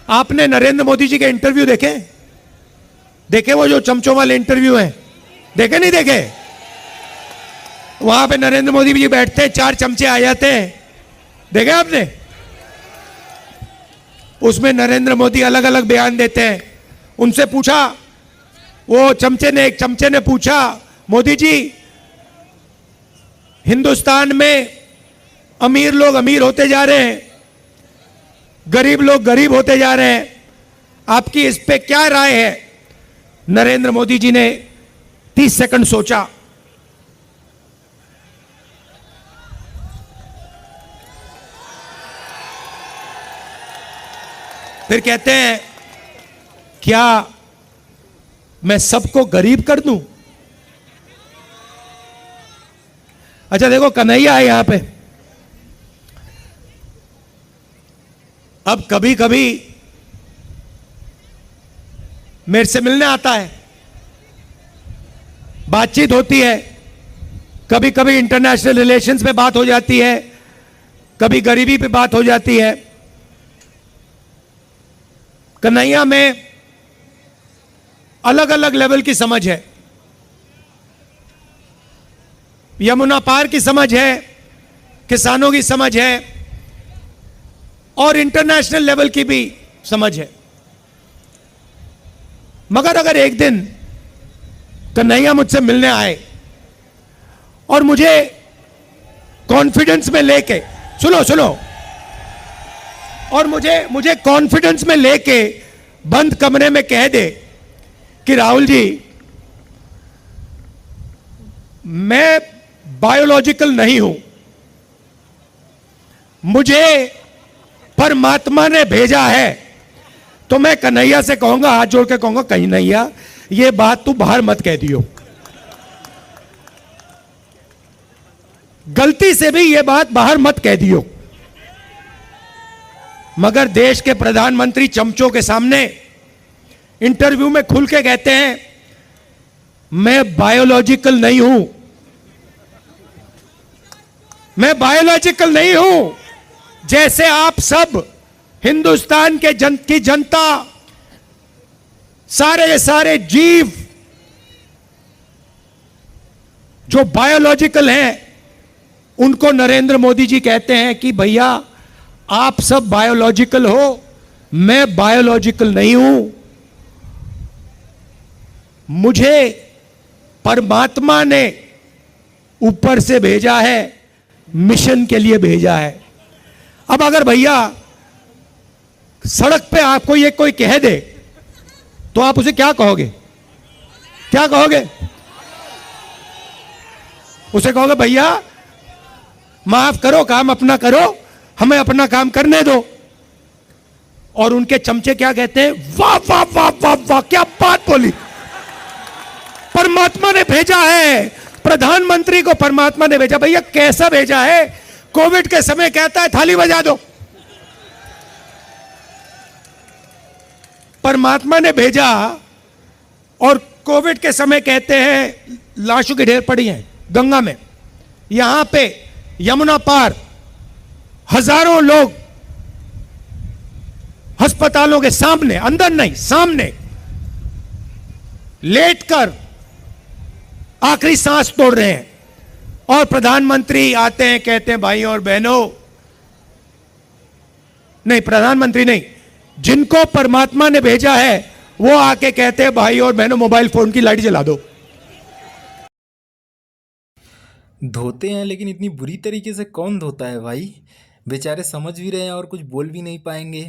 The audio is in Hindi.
आपने नरेंद्र मोदी जी के इंटरव्यू देखे? देखे वो जो चमचों वाले इंटरव्यू हैं? देखे नहीं देखे? वहां पे नरेंद्र मोदी जी बैठते हैं, 4 चमचे आ जाते हैं, देखे आपने? उसमें नरेंद्र मोदी अलग अलग बयान देते हैं। उनसे पूछा, वो एक चमचे ने पूछा, मोदी जी हिंदुस्तान में अमीर लोग अमीर होते जा रहे हैं, गरीब लोग गरीब होते जा रहे हैं, आपकी इस पे क्या राय है? नरेंद्र मोदी जी ने 30 सेकंड सोचा, फिर कहते हैं, क्या मैं सबको गरीब कर दूं? अच्छा देखो, कन्हैया है यहां पे। अब कभी कभी मेरे से मिलने आता है, बातचीत होती है, कभी कभी इंटरनेशनल रिलेशंस पे बात हो जाती है, कभी गरीबी पे बात हो जाती है। कन्हैया में अलग अलग लेवल की समझ है। यमुना पार की समझ है, किसानों की समझ है, और इंटरनेशनल लेवल की भी समझ है। मगर अगर एक दिन कन्हैया मुझसे मिलने आए और मुझे कॉन्फिडेंस में लेके, सुनो, और मुझे कॉन्फिडेंस में लेके बंद कमरे में कह दे कि राहुल जी, मैं बायोलॉजिकल नहीं हूं, मुझे परमात्मा ने भेजा है, तो मैं कन्हैया से कहूंगा, हाथ जोड़ के कहूंगा, कन्हैया ये बात तू बाहर मत कह दियो, गलती से भी ये बात बाहर मत कह दियो। मगर देश के प्रधानमंत्री चमचों के सामने इंटरव्यू में खुल के कहते हैं, मैं बायोलॉजिकल नहीं हूं, मैं बायोलॉजिकल नहीं हूं। जैसे आप सब हिंदुस्तान के की जनता, सारे के सारे जीव जो बायोलॉजिकल हैं, उनको नरेंद्र मोदी जी कहते हैं कि भैया आप सब बायोलॉजिकल हो, मैं बायोलॉजिकल नहीं हूं, मुझे परमात्मा ने ऊपर से भेजा है, मिशन के लिए भेजा है। अब अगर भैया सड़क पे आपको ये कोई कह दे तो आप उसे क्या कहोगे? क्या कहोगे? उसे कहोगे भैया माफ करो, काम अपना करो, हमें अपना काम करने दो। और उनके चमचे क्या कहते हैं? वाह वाह वाह वाह वाह, क्या बात बोली, परमात्मा ने भेजा है, प्रधानमंत्री को परमात्मा ने भेजा। भैया कैसा भेजा है? कोविड के समय कहता है थाली बजा दो, परमात्मा ने भेजा, और कोविड के समय कहते हैं लाशों के ढेर पड़ी हैं गंगा में। यहां पे यमुना पार हजारों लोग अस्पतालों के सामने, अंदर नहीं सामने, लेटकर आखिरी सांस तोड़ रहे हैं, और प्रधानमंत्री आते हैं, कहते हैं भाई और बहनों, नहीं प्रधानमंत्री नहीं, जिनको परमात्मा ने भेजा है वो आके कहते हैं भाई और बहनों मोबाइल फोन की लाइट जला दो। धोते हैं, लेकिन इतनी बुरी तरीके से कौन धोता है भाई? बेचारे समझ भी रहे हैं और कुछ बोल भी नहीं पाएंगे।